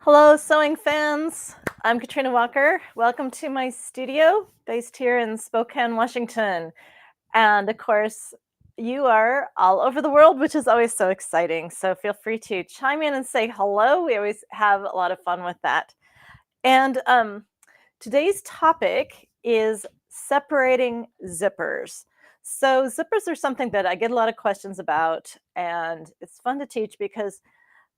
Hello, sewing fans. I'm Katrina Walker. Welcome to my studio based here in Spokane, Washington. And of course, you are all over the world, which is always so exciting. So feel free to chime in and say hello. We always have a lot of fun with that. And today's topic is separating zippers. So zippers are something that I get a lot of questions about, and it's fun to teach because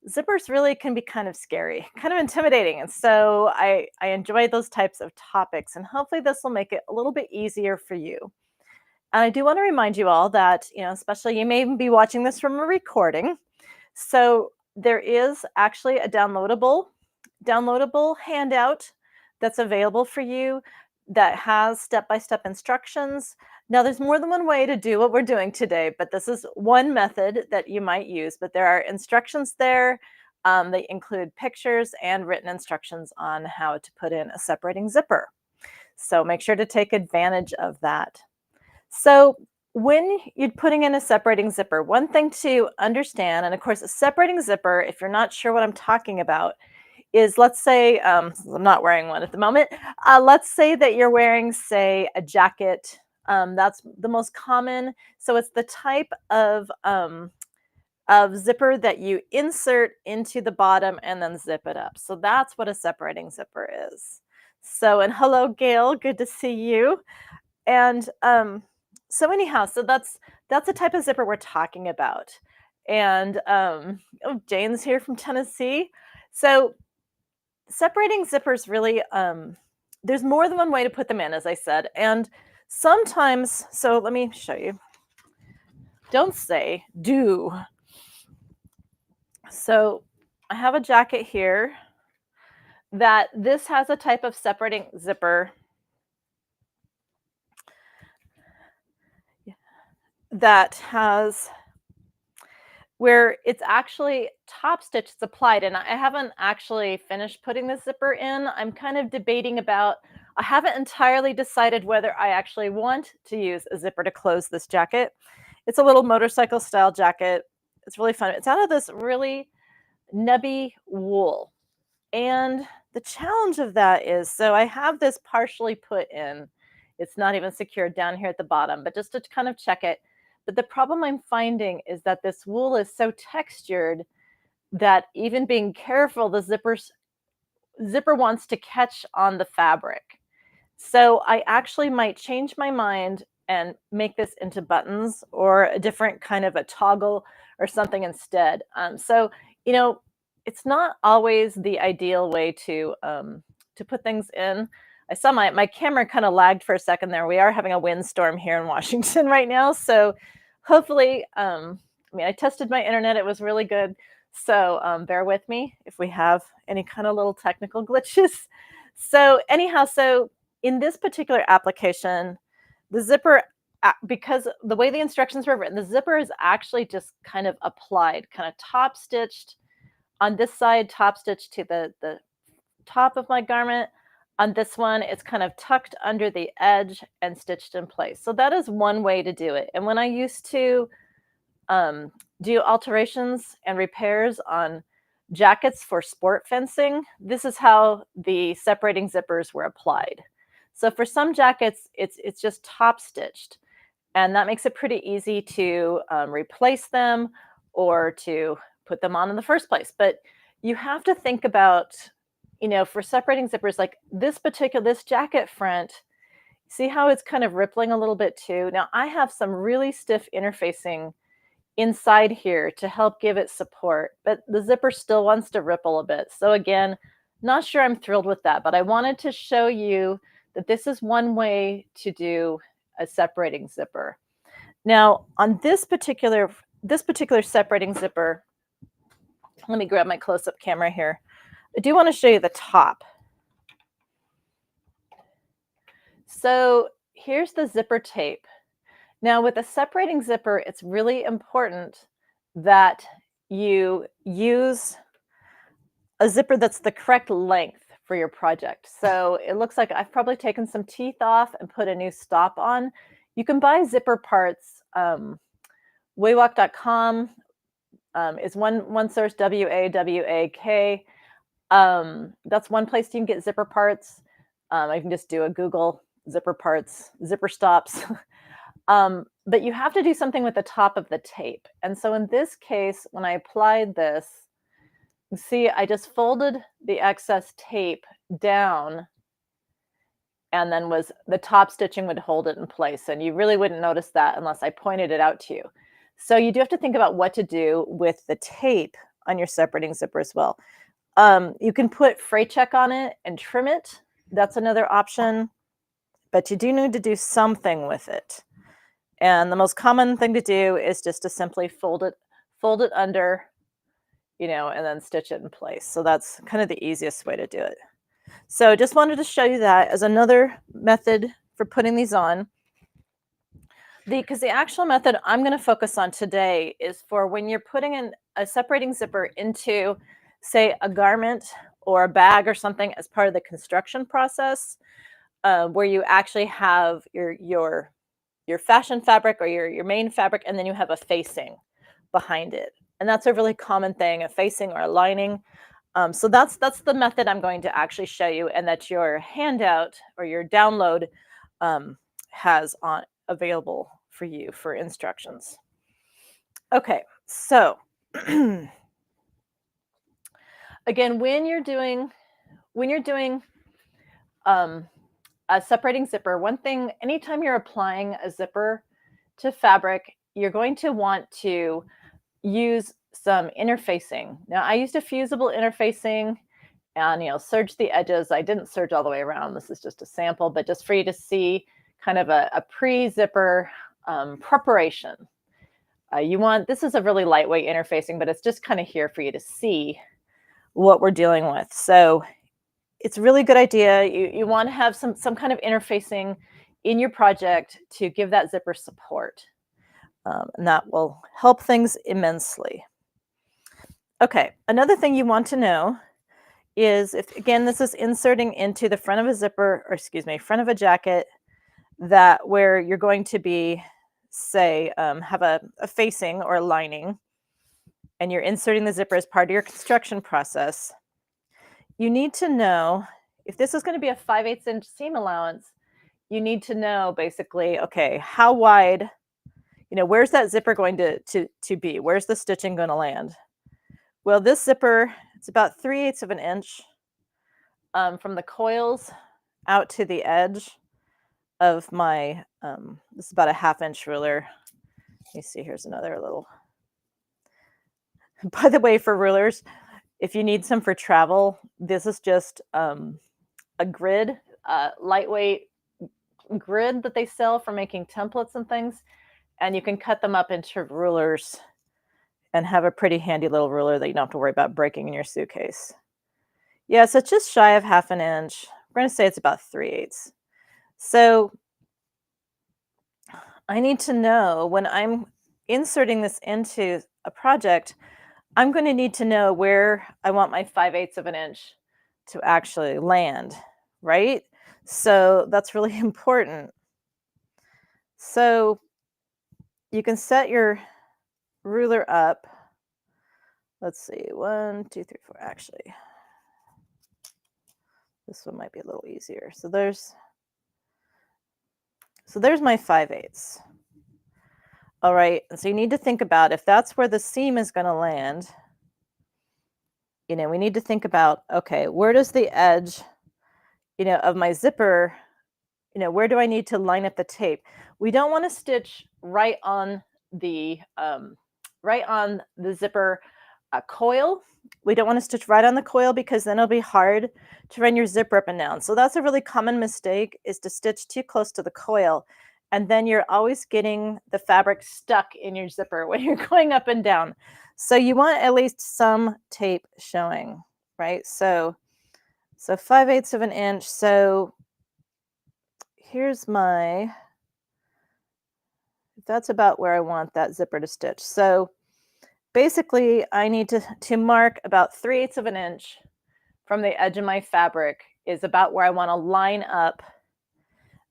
zippers really can be kind of scary, kind of intimidating. And so I enjoy those types of topics, and hopefully this will make it a little bit easier for you. And I do want to remind you all that, especially you may be watching this from a recording. So there is actually a downloadable handout that's available for you that has step-by-step instructions. Now, there's more than one way to do what we're doing today, but this is one method that you might use. But there are instructions there. They include pictures and written instructions on how to put in a separating zipper. So make sure to take advantage of that. So when you're putting in a separating zipper, one thing to understand, and of course, a separating zipper, if you're not sure what I'm talking about, is let's say, I'm not wearing one at the moment. Let's say that you're wearing, say, a jacket. That's the most common. So it's the type of zipper that you insert into the bottom and then zip it up. So that's what a separating zipper is. So, and hello, Gail, good to see you. And so anyhow, so that's the type of zipper we're talking about. And oh, Jane's here from Tennessee. So separating zippers really, there's more than one way to put them in, as I said. And sometimes, so let me show you. Don't say, do. So I have a jacket here that this has a type of separating zipper that has where it's actually top stitch is applied, and I haven't actually finished putting the zipper in. I'm kind of debating about, I haven't entirely decided whether I actually want to use a zipper to close this jacket. It's a little motorcycle style jacket. It's really fun. It's out of this really nubby wool. And the challenge of that is, so I have this partially put in. It's not even secured down here at the bottom, but just to kind of check it. But the problem I'm finding is that this wool is so textured that even being careful, the zipper wants to catch on the fabric. So I actually might change my mind and make this into buttons or a different kind of a toggle or something instead. So, it's not always the ideal way to put things in. I saw my camera kind of lagged for a second there. We are having a windstorm here in Washington right now. So hopefully, I tested my internet. It was really good. So bear with me if we have any kind of little technical glitches. So anyhow, so in this particular application, the zipper, because the way the instructions were written, the zipper is actually just kind of applied, kind of top stitched on this side, top stitched to the top of my garment. On this one, it's kind of tucked under the edge and stitched in place. So that is one way to do it. And when I used to do alterations and repairs on jackets for sport fencing, this is how the separating zippers were applied. So for some jackets, it's just top stitched, and that makes it pretty easy to replace them or to put them on in the first place. But you have to think about, for separating zippers, like this jacket front, see how it's kind of rippling a little bit too? Now I have some really stiff interfacing inside here to help give it support, but the zipper still wants to ripple a bit. So again, not sure I'm thrilled with that, but I wanted to show you that this is one way to do a separating zipper. Now on this particular separating zipper, let me grab my close-up camera here. I do want to show you the top. So here's the zipper tape. Now with a separating zipper, it's really important that you use a zipper that's the correct length for your project. So it looks like I've probably taken some teeth off and put a new stop on. You can buy zipper parts. Waywalk.com is one source, WAWAK. That's one place you can get zipper parts. I can just do a Google zipper parts, zipper stops. But you have to do something with the top of the tape. And so in this case, when I applied this, you see, I just folded the excess tape down, and then was the top stitching would hold it in place. And you really wouldn't notice that unless I pointed it out to you. So you do have to think about what to do with the tape on your separating zipper as well. You can put fray check on it and trim it. That's another option, but you do need to do something with it. And the most common thing to do is just to simply fold it under, and then stitch it in place. So that's kind of the easiest way to do it. So just wanted to show you that as another method for putting these on. Because the actual method I'm going to focus on today is for when you're putting in a separating zipper into, say, a garment or a bag or something as part of the construction process, where you actually have your fashion fabric or your main fabric, and then you have a facing behind it. And that's a really common thing, a facing or a lining. So that's the method I'm going to actually show you, and that your handout or your download has on available for you for instructions. Okay, so again, when you're doing a separating zipper, one thing, anytime you're applying a zipper to fabric, you're going to want to use some interfacing. Now, I used a fusible interfacing and, serge the edges. I didn't serge all the way around. This is just a sample, but just for you to see kind of a pre-zipper preparation. This is a really lightweight interfacing, but it's just kind of here for you to see what we're dealing with. So it's a really good idea. You want to have some kind of interfacing in your project to give that zipper support. And that will help things immensely. Okay, another thing you want to know is if, again, this is inserting into the front of a zipper, or excuse me, front of a jacket, that where you're going to be, say, have a facing or a lining, and you're inserting the zipper as part of your construction process, you need to know if this is going to be a 5/8 inch seam allowance. You need to know basically, okay, how wide, where's that zipper going to be? Where's the stitching going to land? Well, this zipper, it's about 3/8 of an inch from the coils out to the edge of my, this is about a 1/2 inch ruler. Let me see, here's another little, by the way, for rulers, if you need some for travel, this is just a grid, lightweight grid that they sell for making templates and things. And you can cut them up into rulers and have a pretty handy little ruler that you don't have to worry about breaking in your suitcase. Yeah, so it's just shy of 1/2 an inch. We're going to say it's about 3/8. So I need to know when I'm inserting this into a project, I'm going to need to know where I want my 5/8 of an inch to actually land, right? So that's really important. So you can set your ruler up. Let's see, 1, 2, 3, 4. Actually, this one might be a little easier. So there's my 5/8. All right, and so you need to think about if that's where the seam is going to land. We need to think about, okay, where does the edge, of my zipper, where do I need to line up the tape? We don't want to stitch right on the zipper coil. We don't want to stitch right on the coil because then it'll be hard to run your zipper up and down. So that's a really common mistake, is to stitch too close to the coil. And then you're always getting the fabric stuck in your zipper when you're going up and down. So you want at least some tape showing, right? So 5/8 of an inch. So here's that's about where I want that zipper to stitch. So basically I need to mark about 3/8 of an inch from the edge of my fabric is about where I want to line up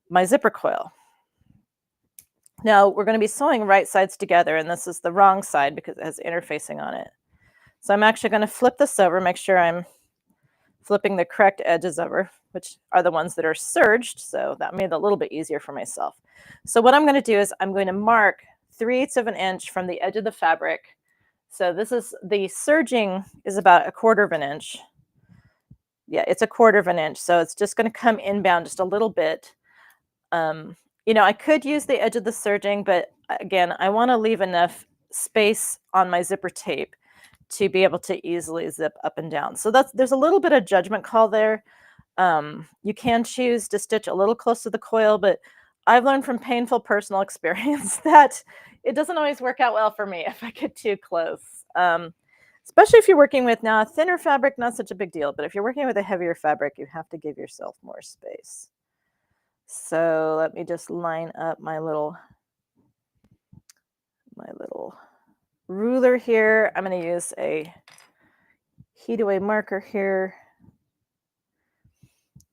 my zipper coil. Now we're going to be sewing right sides together, and this is the wrong side because it has interfacing on it. So I'm actually going to flip this over, make sure I'm flipping the correct edges over, which are the ones that are serged. So that made it a little bit easier for myself. So what I'm going to do is I'm going to mark 3/8 of an inch from the edge of the fabric. So this is the serging is about 1/4 of an inch. Yeah, it's 1/4 of an inch. So it's just going to come inbound just a little bit. I could use the edge of the serging, but again, I want to leave enough space on my zipper tape to be able to easily zip up and down. So there's a little bit of judgment call there. You can choose to stitch a little close to the coil, but I've learned from painful personal experience that it doesn't always work out well for me if I get too close. Especially if you're working with now a thinner fabric, not such a big deal, but if you're working with a heavier fabric, you have to give yourself more space. So let me just line up my little ruler here. I'm going to use a heat away marker here.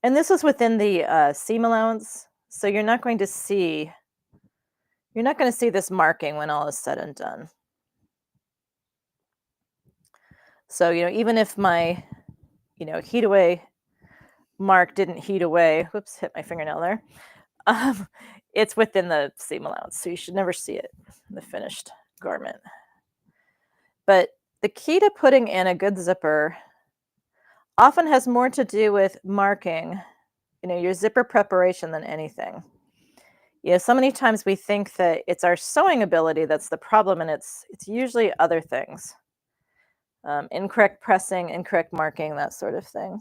And this is within the seam allowance, so you're not going to see this marking when all is said and done. So, even if my, heat away mark didn't heat away, whoops, hit my fingernail there, it's within the seam allowance, so you should never see it in the finished garment. But the key to putting in a good zipper often has more to do with marking, your zipper preparation than anything. So many times we think that it's our sewing ability that's the problem, and it's usually other things. Incorrect pressing, incorrect marking, that sort of thing.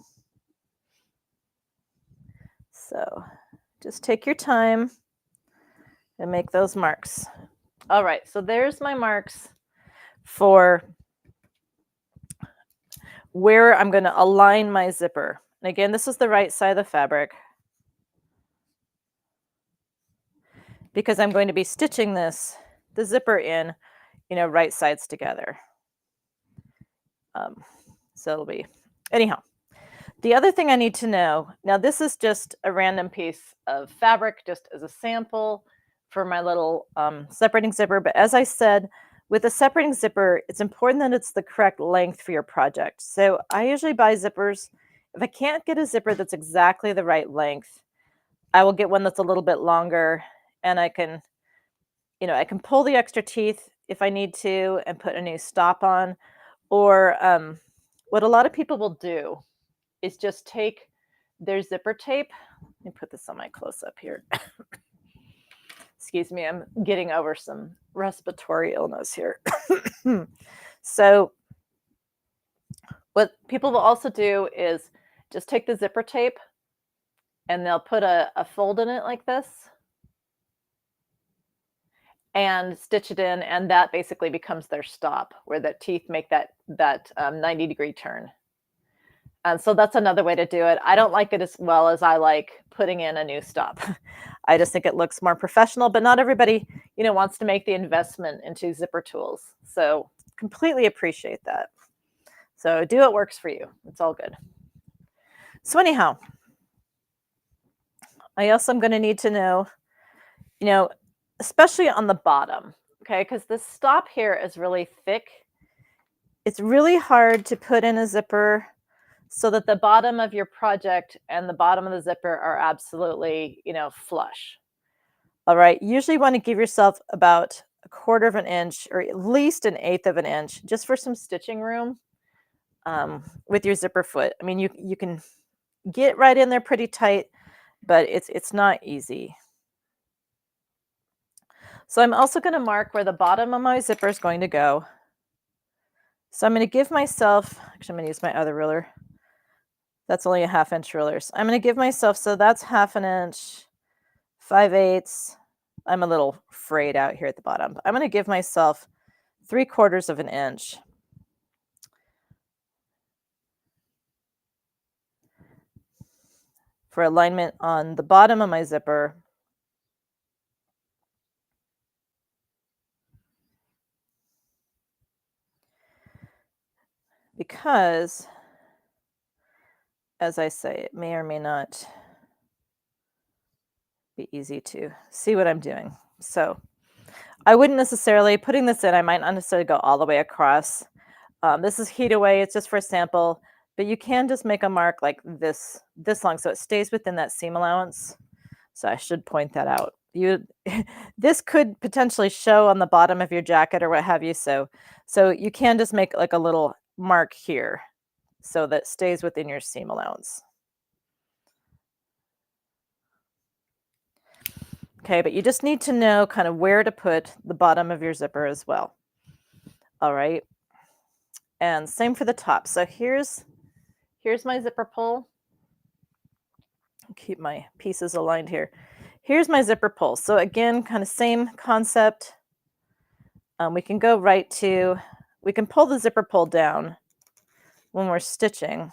So just take your time and make those marks. All right, so there's my marks for where I'm going to align my zipper. And again, this is the right side of the fabric, because I'm going to be stitching the zipper in, right sides together. So it'll be, anyhow. The other thing I need to know, now this is just a random piece of fabric, just as a sample for my little separating zipper. But as I said, with a separating zipper, it's important that it's the correct length for your project. So I usually buy zippers. If I can't get a zipper that's exactly the right length, I will get one that's a little bit longer, and I can pull the extra teeth if I need to and put a new stop on. Or what a lot of people will do is just take their zipper tape. Let me put this on my close up here. Excuse me, I'm getting over some respiratory illness here. So what people will also do is just take the zipper tape and they'll put a fold in it like this and stitch it in, and that basically becomes their stop, where the teeth make that 90-degree turn. And so that's another way to do it. I don't like it as well as I like putting in a new stop. I just think it looks more professional, but not everybody, wants to make the investment into zipper tools. So completely appreciate that. So do what works for you. It's all good. So anyhow, I also am going to need to know, especially on the bottom, okay, because this stop here is really thick. It's really hard to put in a zipper so that the bottom of your project and the bottom of the zipper are absolutely, flush. All right, usually you want to give yourself about 1/4 of an inch or at least 1/8 of an inch just for some stitching room with your zipper foot. I mean, you can get right in there pretty tight, but it's not easy. So I'm also going to mark where the bottom of my zipper is going to go. So I'm going to give myself, actually I'm going to use my other ruler. That's only a 1/2 inch ruler. So I'm going to give myself, so that's 1/2 inch, 5/8. I'm a little frayed out here at the bottom. I'm going to give myself 3/4 of an inch. For alignment on the bottom of my zipper. Because, as I say, it may or may not be easy to see what I'm doing. So I wouldn't necessarily, putting this in, I might not necessarily go all the way across. This is heat away, it's just for a sample. But you can just make a mark like this long so it stays within that seam allowance. So I should point that out. You this could potentially show on the bottom of your jacket or what have you, so you can just make like a little mark here so that stays within your seam allowance. Okay, but you just need to know kind of where to put the bottom of your zipper as well. All right. And same for the top. So here's my zipper pull. Keep my pieces aligned here. Here's my zipper pull. So again, kind of same concept. We can go right to, we can pull the zipper pull down when we're stitching,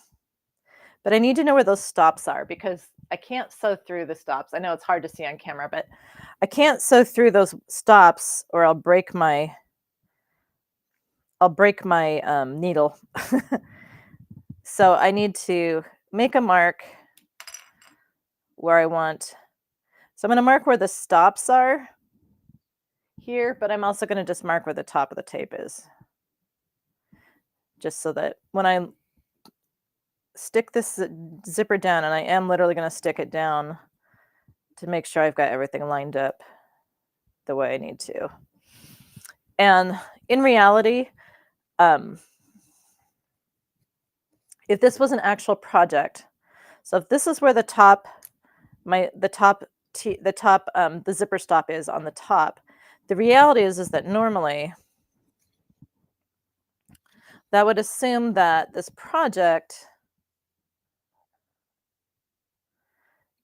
but I need to know where those stops are because I can't sew through the stops. I know it's hard to see on camera, but I can't sew through those stops or I'll break my needle. So I need to make a mark where I want, so I'm going to mark where the stops are here, but I'm also going to just mark where the top of the tape is. Just so that when I stick this zipper down, and I am literally going to stick it down to make sure I've got everything lined up the way I need to. And in reality, if this was an actual project, so if this is where the zipper stop is on the top, the reality is that normally that would assume that this project,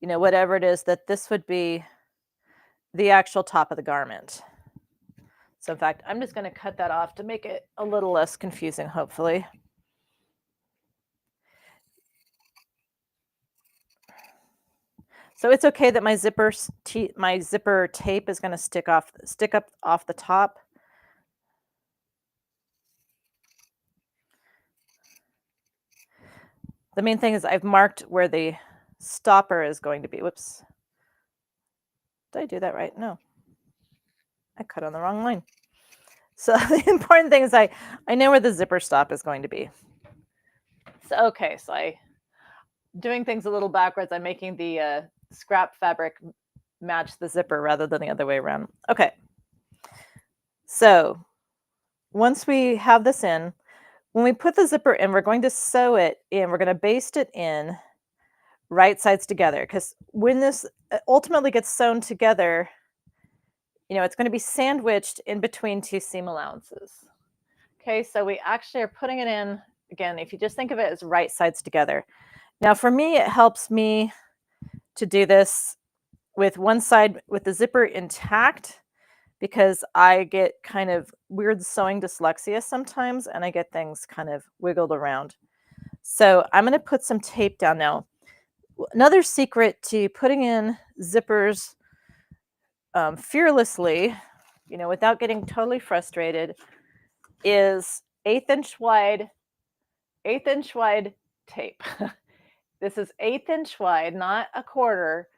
you know, whatever it is, that this would be the actual top of the garment. So in fact, I'm just going to cut that off to make it a little less confusing, hopefully. So it's okay that my zipper tape is going to stick up off the top. The main thing is I've marked where the stopper is going to be. Whoops. Did I do that right? No. I cut on the wrong line. So the important thing is I know where the zipper stop is going to be. So okay, so I doing things a little backwards. I'm making the scrap fabric match the zipper rather than the other way around. Okay. So once we have this in, when we put the zipper in, we're going to sew it in. We're going to baste it in right sides together because when this ultimately gets sewn together, you know, it's going to be sandwiched in between two seam allowances. Okay, so we actually are putting it in, again, if you just think of it as right sides together. Now for me, it helps me to do this with one side with the zipper intact because I get kind of weird sewing dyslexia sometimes and I get things kind of wiggled around. So I'm going to put some tape down now. Another secret to putting in zippers fearlessly, you know, without getting totally frustrated, is 1/8 inch wide tape. This is 1/8 inch wide, not a quarter,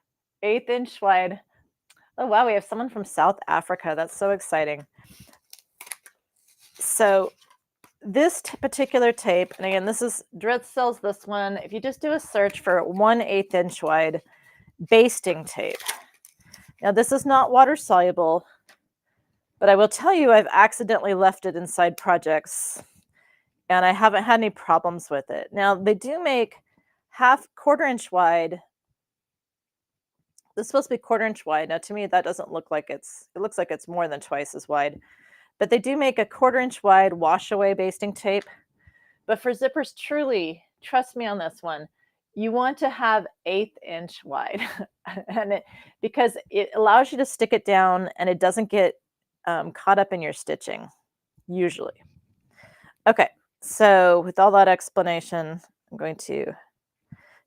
1/8 inch wide. Oh, wow, we have someone from South Africa. That's so exciting. So this particular tape, and again, this is, Dritz sells this one. If you just do a search for 1/8 inch wide basting tape. Now, this is not water soluble, but I will tell you I've accidentally left it inside projects and I haven't had any problems with it. Now, they do make quarter inch wide. This is supposed to be quarter inch wide. Now, to me, that doesn't look like it looks like it's more than twice as wide. But they do make a quarter inch wide wash away basting tape. But for zippers, truly, trust me on this one, you want to have 1/8 inch wide and because it allows you to stick it down and it doesn't get caught up in your stitching, usually. Okay, so with all that explanation, I'm going to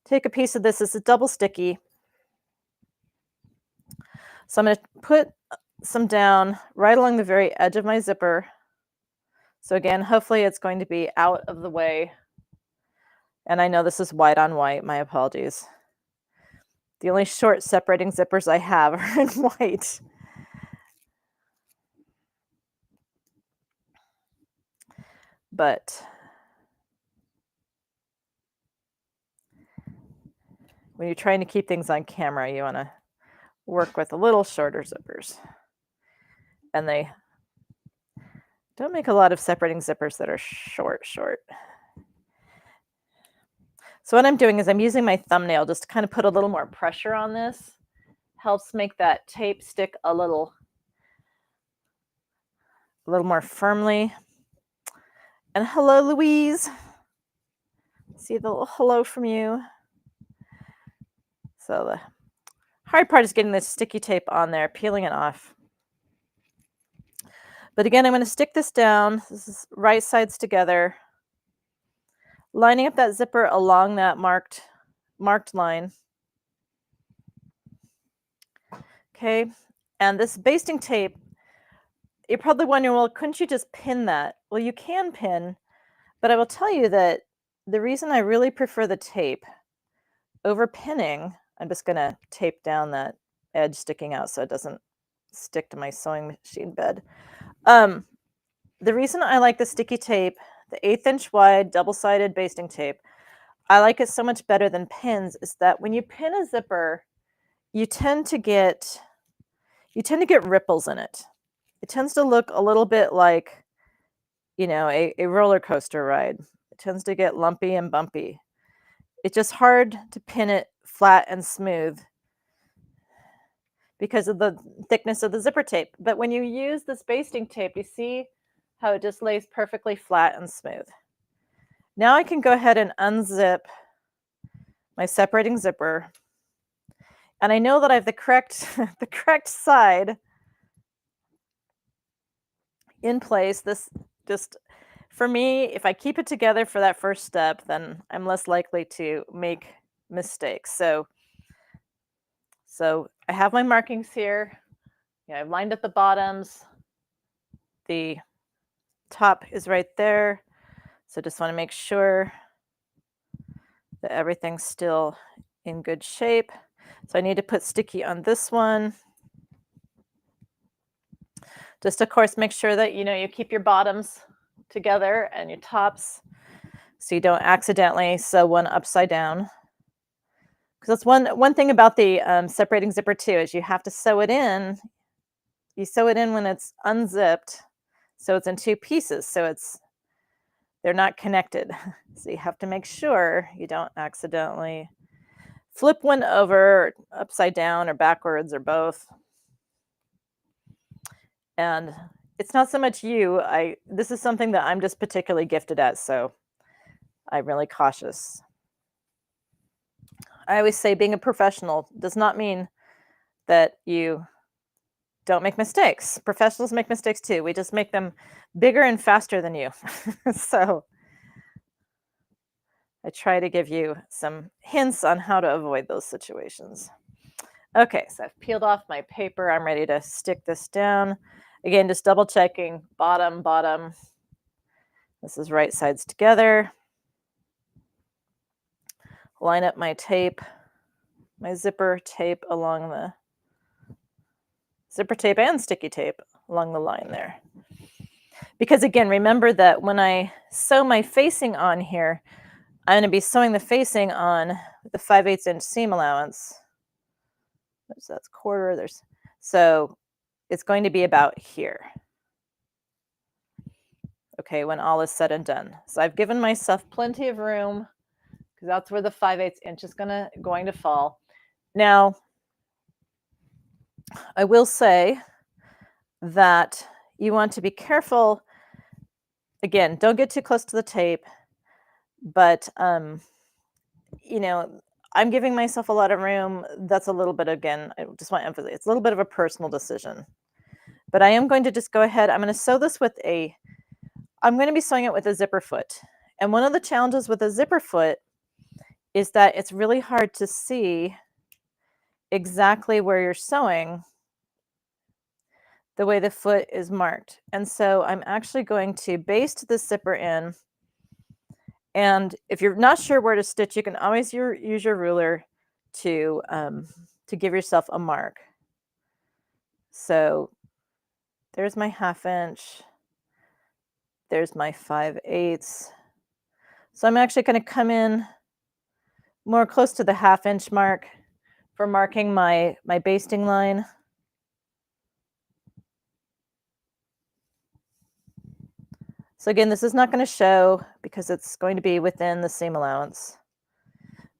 take a piece of this. It's a double sticky. So I'm going to put some down right along the very edge of my zipper. So again, hopefully it's going to be out of the way. And I know this is white on white, my apologies. The only short separating zippers I have are in white. But when you're trying to keep things on camera, you want to work with a little shorter zippers. And they don't make a lot of separating zippers that are short. So what I'm doing is I'm using my thumbnail just to kind of put a little more pressure on this. Helps make that tape stick a little more firmly. And hello, Louise. See the little hello from you. So the hard part is getting this sticky tape on there, peeling it off. But again, I'm going to stick this down. This is right sides together, lining up that zipper along that marked line. Okay, and this basting tape, you're probably wondering, well, couldn't you just pin that? Well, you can pin, but I will tell you that the reason I really prefer the tape over pinning, I'm just going to tape down that edge sticking out so it doesn't stick to my sewing machine bed. The reason I like the sticky tape, the 1/8 inch wide double-sided basting tape, I like it so much better than pins, is that when you pin a zipper, you tend to get ripples in it. It tends to look a little bit like, you know, a roller coaster ride. It tends to get lumpy and bumpy. It's just hard to pin it flat and smooth because of the thickness of the zipper tape. But when you use this basting tape, you see how it just lays perfectly flat and smooth. Now I can go ahead and unzip my separating zipper. And I know that I have the correct side in place. This just, for me, if I keep it together for that first step, then I'm less likely to make mistakes. So I have my markings here. Yeah, I've lined up the bottoms. The top is right there. So just want to make sure that everything's still in good shape. So I need to put sticky on this one. Just, of course, make sure that, you know, you keep your bottoms together and your tops so you don't accidentally sew one upside down. Because that's one thing about the separating zipper too, is you have to sew it in. You sew it in when it's unzipped, so it's in two pieces, so they're not connected. So you have to make sure you don't accidentally flip one over, upside down, or backwards, or both. And it's not so much you. This is something that I'm just particularly gifted at, so I'm really cautious. I always say being a professional does not mean that you don't make mistakes. Professionals make mistakes too. We just make them bigger and faster than you. So I try to give you some hints on how to avoid those situations. Okay, so I've peeled off my paper. I'm ready to stick this down. Again, just double checking bottom. This is right sides together. Line up my tape, my zipper tape along the zipper tape and sticky tape along the line there. Because again, remember that when I sew my facing on here, I'm going to be sewing the facing on the 5/8 inch seam allowance. So that's quarter. So it's going to be about here. Okay, when all is said and done. So I've given myself plenty of room because that's where the 5/8 inch is going to fall. Now, I will say that you want to be careful. Again, don't get too close to the tape, but you know, I'm giving myself a lot of room. That's a little bit, again, I just want to emphasize, it's a little bit of a personal decision. But I am going to just go ahead. I'm going to sew this I'm going to be sewing it with a zipper foot. And one of the challenges with a zipper foot is that it's really hard to see exactly where you're sewing the way the foot is marked. And so I'm actually going to baste the zipper in. And if you're not sure where to stitch, you can always use your ruler to give yourself a mark. So there's my 1/2 inch. There's my 5/8. So I'm actually going to come in more close to the 1/2 inch mark for marking my basting line. So again, this is not going to show because it's going to be within the seam allowance.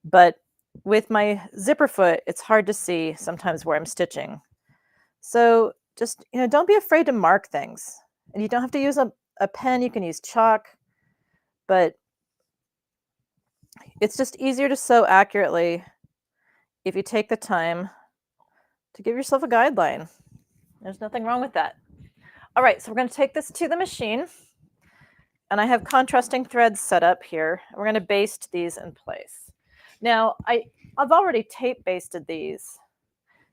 But with my zipper foot, it's hard to see sometimes where I'm stitching. So just, don't be afraid to mark things. And you don't have to use a pen, you can use chalk, but it's just easier to sew accurately if you take the time to give yourself a guideline. There's nothing wrong with that. All right, so we're going to take this to the machine. And I have contrasting threads set up here. We're going to baste these in place. Now, I've already tape basted these.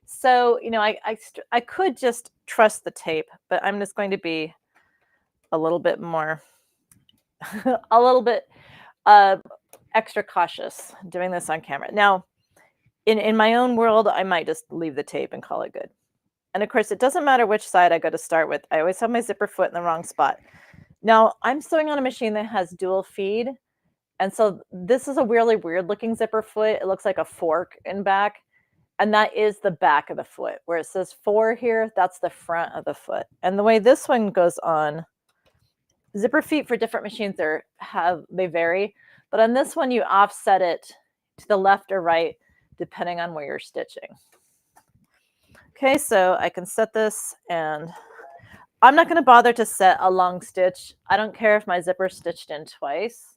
So, I could just trust the tape, but I'm just going to be a little bit more, a little bit extra cautious doing this on camera. Now, in my own world, I might just leave the tape and call it good. And of course, it doesn't matter which side I go to start with. I always have my zipper foot in the wrong spot. Now, I'm sewing on a machine that has dual feed. And so this is a really weird looking zipper foot. It looks like a fork in back. And that is the back of the foot. Where it says 4 here, that's the front of the foot. And the way this one goes on, zipper feet for different machines they vary. But on this one, you offset it to the left or right, depending on where you're stitching. Okay, so I can set this, and I'm not going to bother to set a long stitch. I don't care if my zipper's stitched in twice.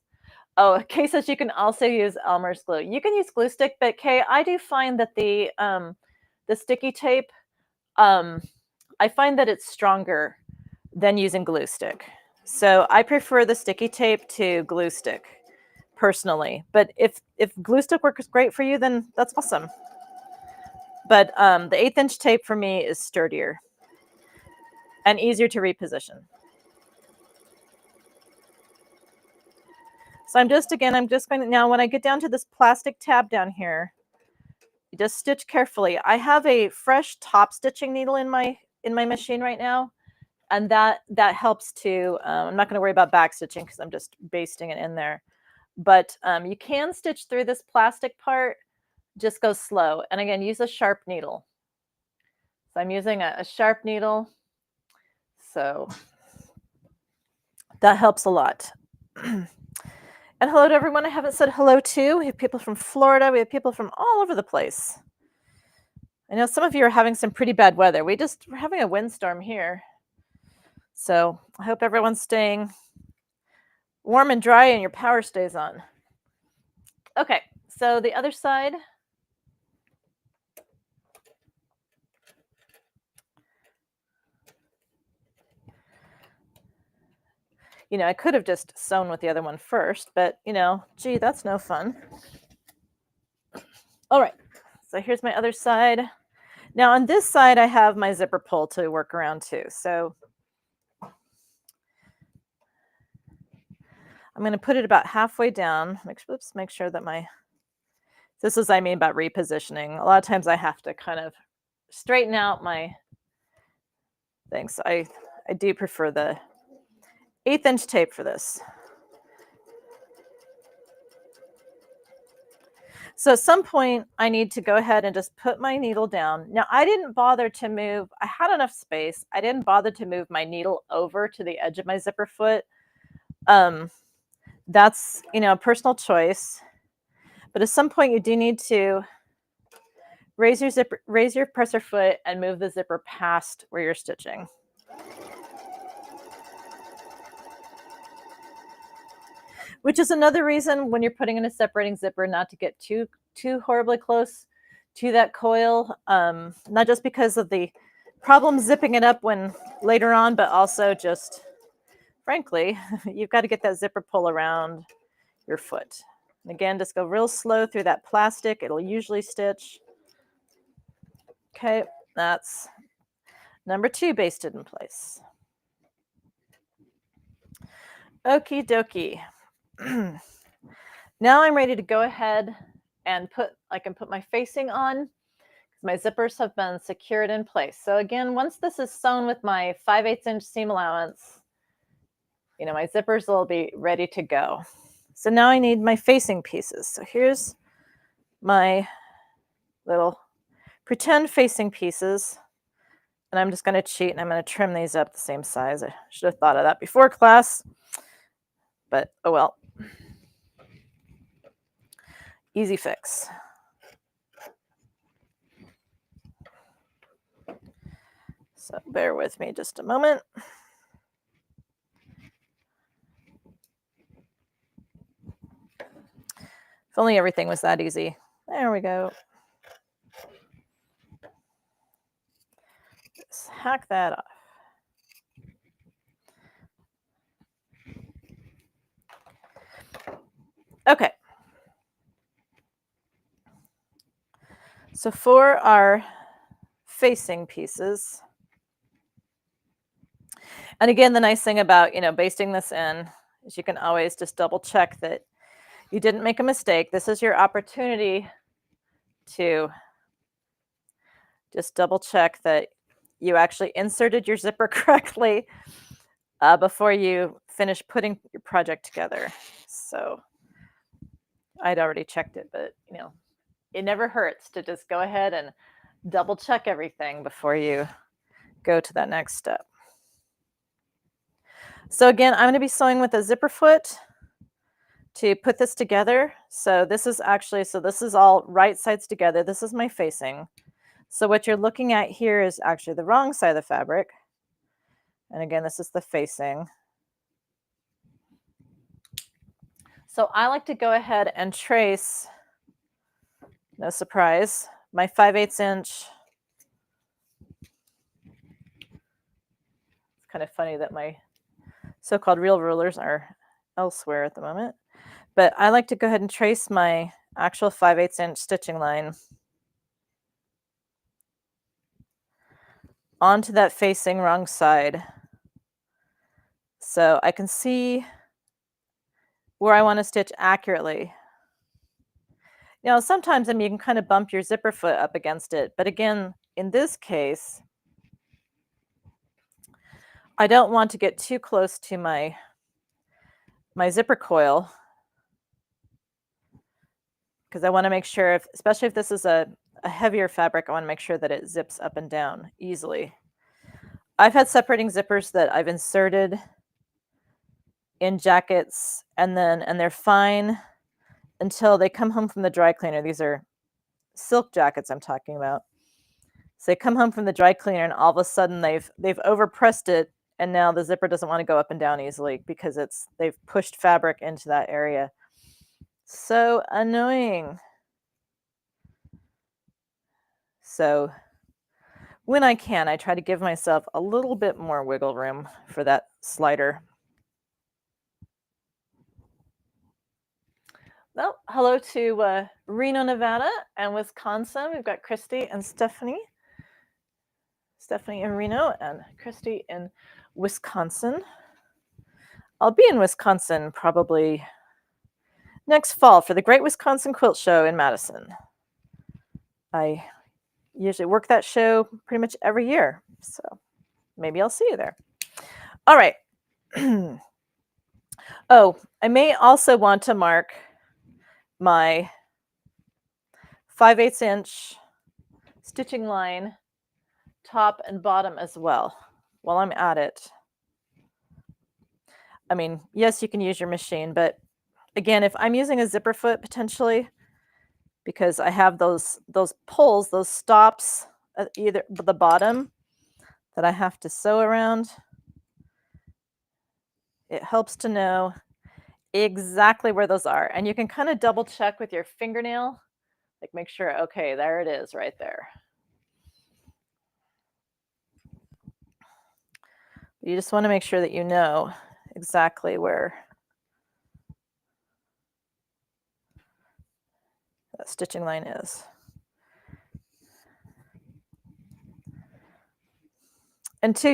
Oh, Kay says you can also use Elmer's glue. You can use glue stick, but Kay, I do find that the sticky tape, I find that it's stronger than using glue stick. So I prefer the sticky tape to glue stick personally. But if glue stick works great for you, then that's awesome. But the 1/8 inch tape for me is sturdier and easier to reposition. So I'm just going to, now when I get down to this plastic tab down here, you just stitch carefully. I have a fresh top stitching needle in my machine right now, and that helps too. I'm not going to worry about back stitching because I'm just basting it in there. But you can stitch through this plastic part, just go slow. And again, use a sharp needle. So I'm using a sharp needle. So that helps a lot. And hello to everyone I haven't said hello to. We have people from Florida. We have people from all over the place. I know some of you are having some pretty bad weather. We're having a windstorm here. So I hope everyone's staying warm and dry and your power stays on. Okay, so the other side. I could have just sewn with the other one first, but, gee, that's no fun. All right, so here's my other side. Now on this side, I have my zipper pull to work around too. So I'm going to put it about halfway down. Make sure that this is, I mean, about repositioning. A lot of times I have to kind of straighten out my things. I do prefer the 1/8 inch tape for this. So at some point, I need to go ahead and just put my needle down. Now, I didn't bother to move. I had enough space. I didn't bother to move my needle over to the edge of my zipper foot. That's, a personal choice. But at some point, you do need to raise your presser foot and move the zipper past where you're stitching. Which is another reason when you're putting in a separating zipper not to get too horribly close to that coil, not just because of the problem zipping it up when later on, but also just, frankly, you've got to get that zipper pull around your foot. And again, just go real slow through that plastic. It'll usually stitch. Okay, that's number 2 basted in place. Okie dokie. Now I'm ready to go ahead and I can put my facing on. My zippers have been secured in place. So again, once this is sewn with my 5/8 inch seam allowance, my zippers will be ready to go. So now I need my facing pieces. So here's my little pretend facing pieces, and I'm just going to cheat and I'm going to trim these up the same size. I should have thought of that before class, but oh well. Easy fix. So bear with me just a moment. If only everything was that easy. There we go. Just hack that off. Okay. So for our facing pieces, and again, the nice thing about, basting this in is you can always just double check that you didn't make a mistake. This is your opportunity to just double check that you actually inserted your zipper correctly before you finish putting your project together. So I'd already checked it, but it never hurts to just go ahead and double check everything before you go to that next step. So again, I'm going to be sewing with a zipper foot to put this together. So this is all right sides together. This is my facing. So what you're looking at here is actually the wrong side of the fabric. And again, this is the facing. So I like to go ahead and trace, no surprise, my 5/8 inch. It's kind of funny that my so-called real rulers are elsewhere at the moment. But I like to go ahead and trace my actual 5/8 inch stitching line onto that facing wrong side. So I can see where I want to stitch accurately. Sometimes you can kind of bump your zipper foot up against it. But again, in this case, I don't want to get too close to my zipper coil, because I want to make sure, especially if this is a heavier fabric, I want to make sure that it zips up and down easily. I've had separating zippers that I've inserted in jackets and they're fine until they come home from the dry cleaner. These are silk jackets I'm talking about. So they come home from the dry cleaner and all of a sudden they've overpressed it, and now the zipper doesn't want to go up and down easily because they've pushed fabric into that area. So annoying. So when I can, I try to give myself a little bit more wiggle room for that slider. Well, hello to Reno, Nevada and Wisconsin. We've got Christy and Stephanie. Stephanie in Reno and Christy in Wisconsin. I'll be in Wisconsin probably next fall for the Great Wisconsin Quilt Show in Madison. I usually work that show pretty much every year, so maybe I'll see you there. All right. Oh, I may also want to mark my 5/8 inch stitching line top and bottom as well while I'm at it. I mean, yes, you can use your machine, but again, if I'm using a zipper foot potentially, because I have those pulls, those stops at either the bottom that I have to sew around, it helps to know exactly where those are. And you can kind of double check with your fingernail, like make sure, okay, there it is right there. You just want to make sure that you know exactly where that stitching line is. And two,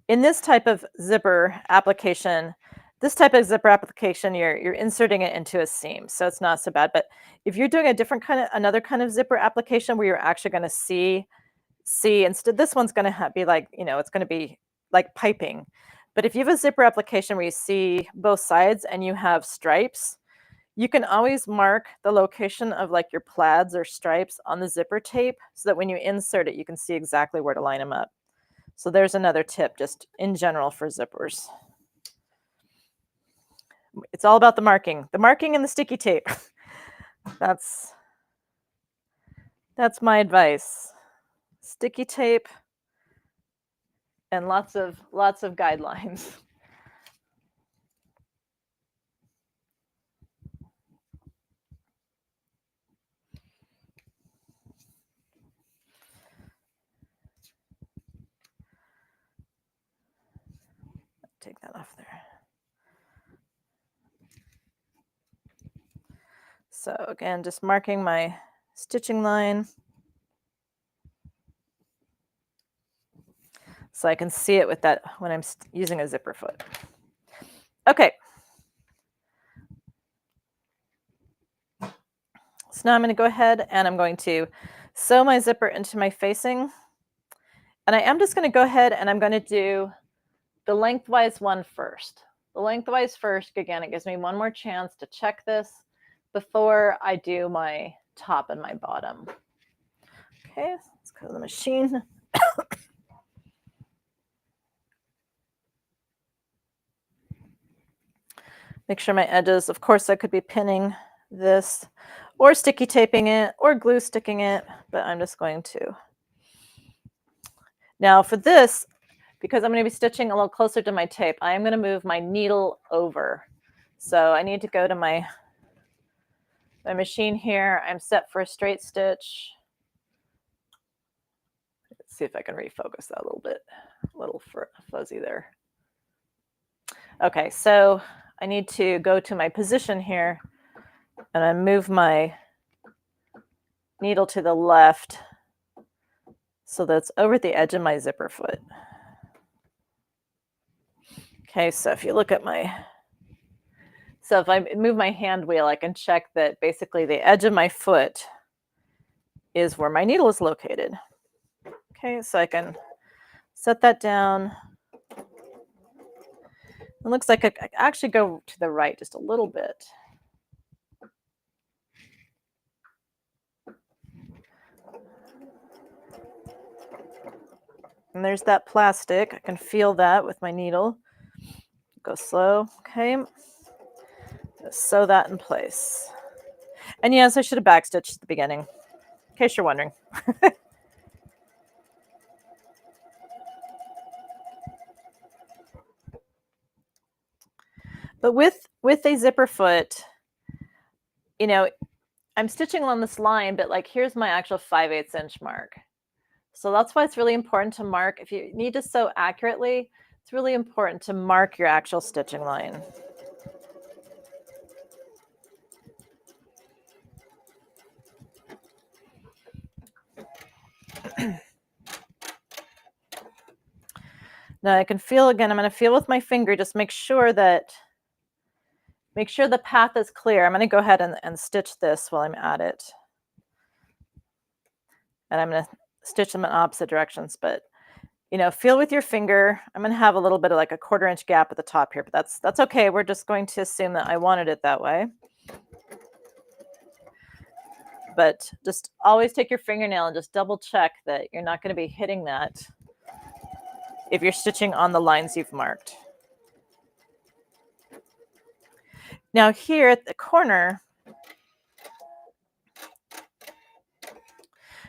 in this type of zipper application, you're inserting it into a seam, so it's not so bad. But if you're doing another kind of zipper application where you're actually going to see instead, this one's going to be like, it's going to be like piping. But if you have a zipper application where you see both sides and you have stripes, You can always mark the location of like your plaids or stripes on the zipper tape so that when you insert it, you can see exactly where to line them up. So there's another tip just in general for zippers. It's all about the marking and the sticky tape. That's my advice. Sticky tape and lots of guidelines. Take that off there. So again, just marking my stitching line so I can see it with that when I'm using a zipper foot. Okay. So now I'm going to go ahead and I'm going to sew my zipper into my facing. And I am just going to go ahead and I'm going to do the lengthwise one first. The lengthwise first, again, it gives me one more chance to check this before I do my top and my bottom. Okay, let's go to the machine. Make sure my edges, of course, I could be pinning this or sticky taping it or glue sticking it, but I'm just going to. Now for this, because I'm going to be stitching a little closer to my tape, I am going to move my needle over. So I need to go to my machine here. I'm set for a straight stitch. Let's see if I can refocus that a little bit, a little fuzzy there. Okay, so I need to go to my position here and I move my needle to the left so that's over the edge of my zipper foot. Okay, so if you look at so if I move my hand wheel, I can check that basically the edge of my foot is where my needle is located. Okay, so I can set that down. It looks like I actually go to the right just a little bit. And there's that plastic. I can feel that with my needle. Go slow. Okay. Just sew that in place. And yes, I should have backstitched at the beginning, in case you're wondering. But with a zipper foot, you know, I'm stitching along this line, but like here's my actual 5/8 inch mark. So that's why it's really important to mark. If you need to sew accurately, it's really important to mark your actual stitching line. Now I can feel again, I'm going to feel with my finger, just make sure the path is clear. I'm going to go ahead and stitch this while I'm at it. And I'm going to stitch them in opposite directions, but feel with your finger. I'm going to have a little bit of like a 1/4 inch gap at the top here, but that's okay. We're just going to assume that I wanted it that way. But just always take your fingernail and just double check that you're not going to be hitting that if you're stitching on the lines you've marked. Now here at the corner,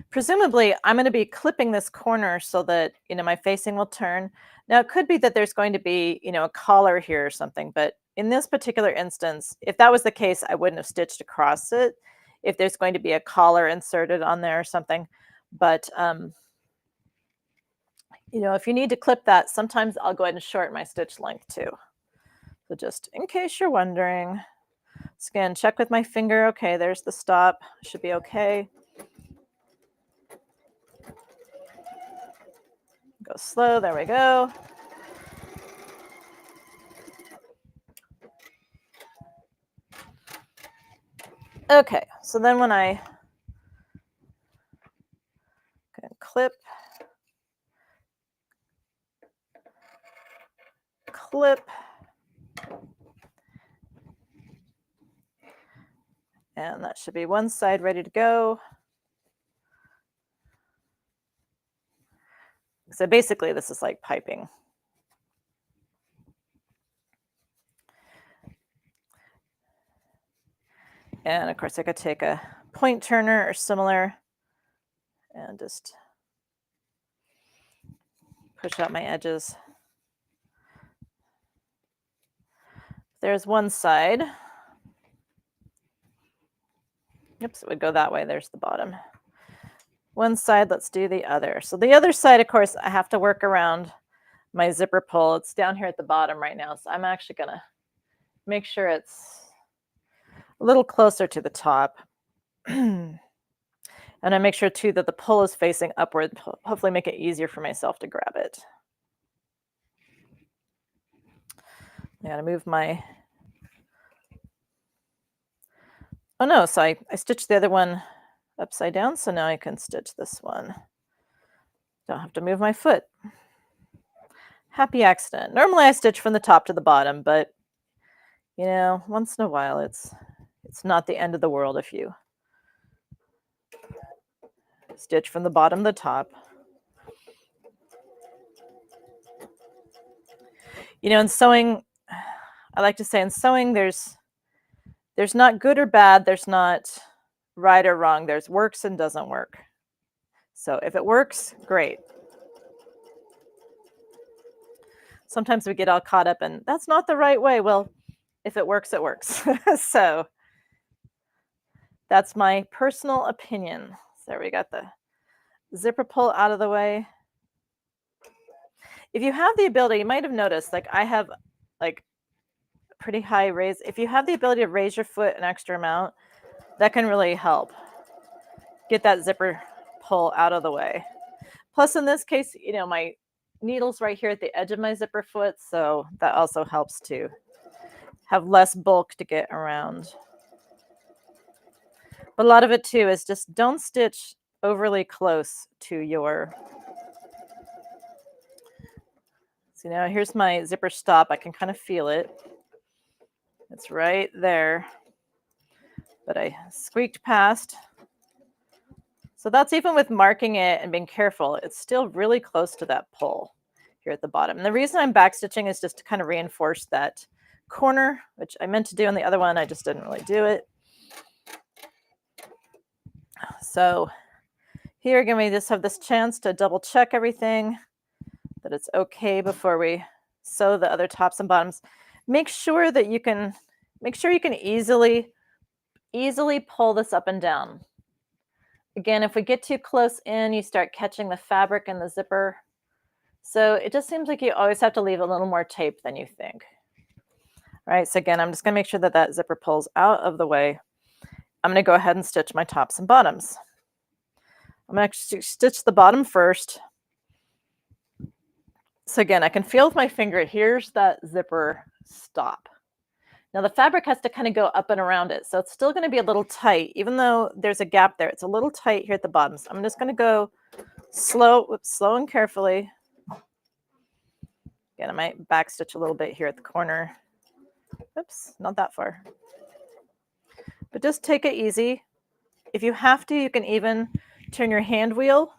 presumably I'm going to be clipping this corner so that, my facing will turn. Now it could be that there's going to be, a collar here or something, but in this particular instance, if that was the case, I wouldn't have stitched across it if there's going to be a collar inserted on there or something. But, if you need to clip that, sometimes I'll go ahead and shorten my stitch length too. So just in case you're wondering, again, check with my finger. Okay, there's the stop. Should be okay. Go slow. There we go. Okay, so then when I can clip, And that should be one side ready to go. So basically this is like piping. And of course I could take a point turner or similar and just push out my edges. There's one side. Oops, it would go that way. There's the bottom. One side, let's do the other. So the other side, of course, I have to work around my zipper pull. It's down here at the bottom right now. So I'm actually gonna make sure it's a little closer to the top. And I make sure too that the pull is facing upward, hopefully make it easier for myself to grab it. I gotta move my, oh no, so I stitched the other one upside down, so now I can stitch this one. Don't have to move my foot. Happy accident. Normally I stitch from the top to the bottom, but you know, once in a while it's not the end of the world if you stitch from the bottom to the top. You know, in sewing, I like to say in sewing there's not good or bad, there's not right or wrong, there's works and doesn't work. So if it works, great. Sometimes we get all caught up in that's not the right way. Well, if it works, it works. So that's my personal opinion. So we got the zipper pull out of the way. If you have the ability, you might have noticed, like I have like pretty high raise. If you have the ability to raise your foot an extra amount, that can really help get that zipper pull out of the way. Plus in this case, you know, my needle's right here at the edge of my zipper foot, so that also helps to have less bulk to get around. But a lot of it too is just don't stitch overly close to your, so now here's my zipper stop. I can kind of feel it. It's right there, but I squeaked past. So that's even with marking it and being careful, it's still really close to that pull here at the bottom. And the reason I'm backstitching is just to kind of reinforce that corner, which I meant to do on the other one. I just didn't really do it. So here again, we just have this chance to double check everything, that it's okay before we sew the other tops and bottoms. Make sure you can easily pull this up and down. Again, if we get too close in, you start catching the fabric and the zipper. So it just seems like you always have to leave a little more tape than you think. All right, so again, I'm just gonna make sure that that zipper pulls out of the way. I'm gonna go ahead and stitch my tops and bottoms. I'm gonna stitch the bottom first. So again, I can feel with my finger, here's that zipper stop. Now the fabric has to kind of go up and around it. So it's still going to be a little tight, even though there's a gap there. It's a little tight here at the bottom. So I'm just going to go slow and carefully. Again, I might backstitch a little bit here at the corner. Oops, not that far. But just take it easy. If you have to, you can even turn your hand wheel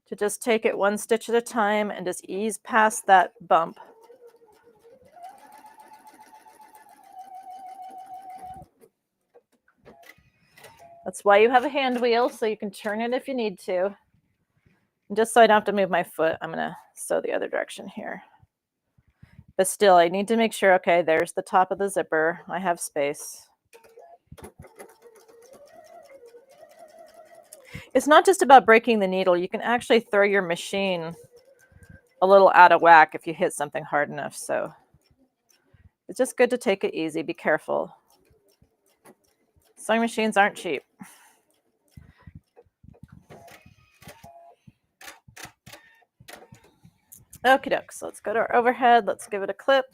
to just take it one stitch at a time and just ease past that bump. That's why you have a hand wheel, so you can turn it if you need to. And just so I don't have to move my foot, I'm going to sew the other direction here. But still, I need to make sure, okay, there's the top of the zipper. I have space. It's not just about breaking the needle. You can actually throw your machine a little out of whack if you hit something hard enough. So it's just good to take it easy. Be careful. Sewing machines aren't cheap. Okie doke, so let's go to our overhead. Let's give it a clip.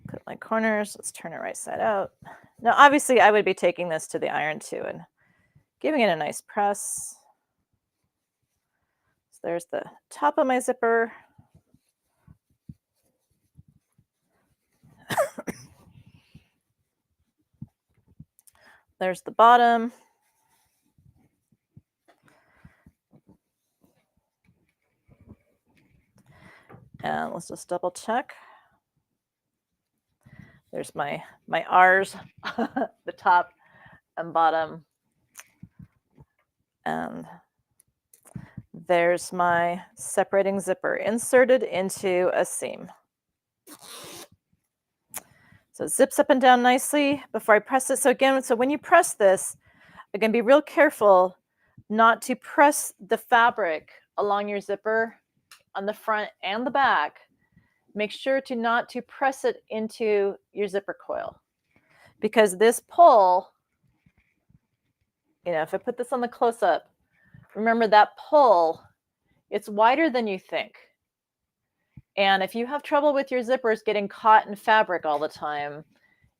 Clip my corners. Let's turn it right side out. Now, obviously, I would be taking this to the iron too and giving it a nice press. So there's the top of my zipper. There's the bottom. And let's just double check. There's my R's, the top and bottom. And there's my separating zipper inserted into a seam. So it zips up and down nicely before I press it. So again, when you press this, again, be real careful not to press the fabric along your zipper on the front and the back. Make sure not to press it into your zipper coil, because this pull, if I put this on the close-up, remember that pull, it's wider than you think. And if you have trouble with your zippers getting caught in fabric all the time,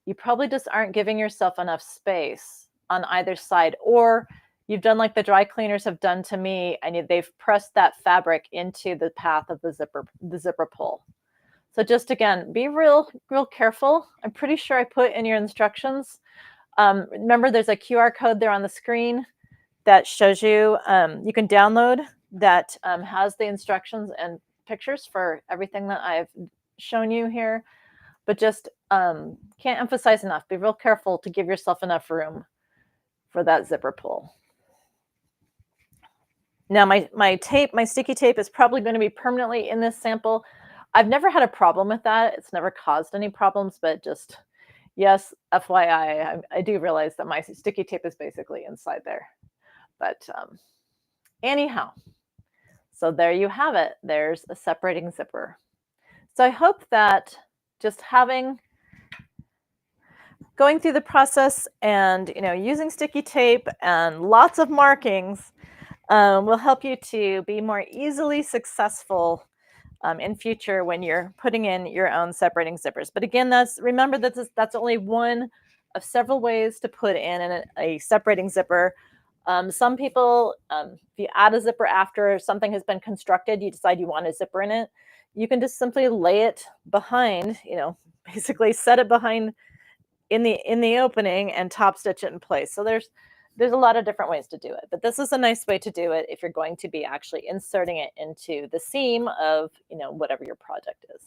you probably just aren't giving yourself enough space on either side, or you've done like the dry cleaners have done to me, and they've pressed that fabric into the path of the zipper pull. So just again, be real careful. I'm pretty sure I put in your instructions. Remember, there's a QR code there on the screen that shows you, you can download that has the instructions and pictures for everything that I've shown you here. But just can't emphasize enough, be real careful to give yourself enough room for that zipper pull. Now my sticky tape is probably going to be permanently in this sample. I've never had a problem with that. It's never caused any problems, but just, yes, FYI, I do realize that my sticky tape is basically inside there. But anyhow, so there you have it. There's a separating zipper. So I hope that just going through the process and using sticky tape and lots of markings will help you to be more easily successful in future when you're putting in your own separating zippers. But again, remember that that's only one of several ways to put in a separating zipper. Some people, if you add a zipper after something has been constructed, you decide you want a zipper in it, you can just simply lay it behind, basically set it behind in the opening and top stitch it in place. So there's a lot of different ways to do it, but this is a nice way to do it if you're going to be actually inserting it into the seam of whatever your project is.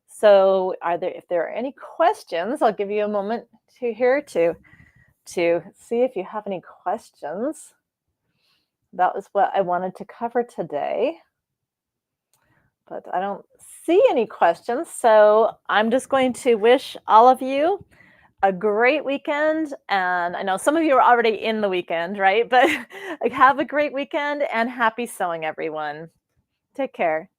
So if there are any questions, I'll give you a moment to see if you have any questions. That was what I wanted to cover today, but I don't see any questions. So I'm just going to wish all of you a great weekend. And I know some of you are already in the weekend, right? But have a great weekend and happy sewing, everyone. Take care.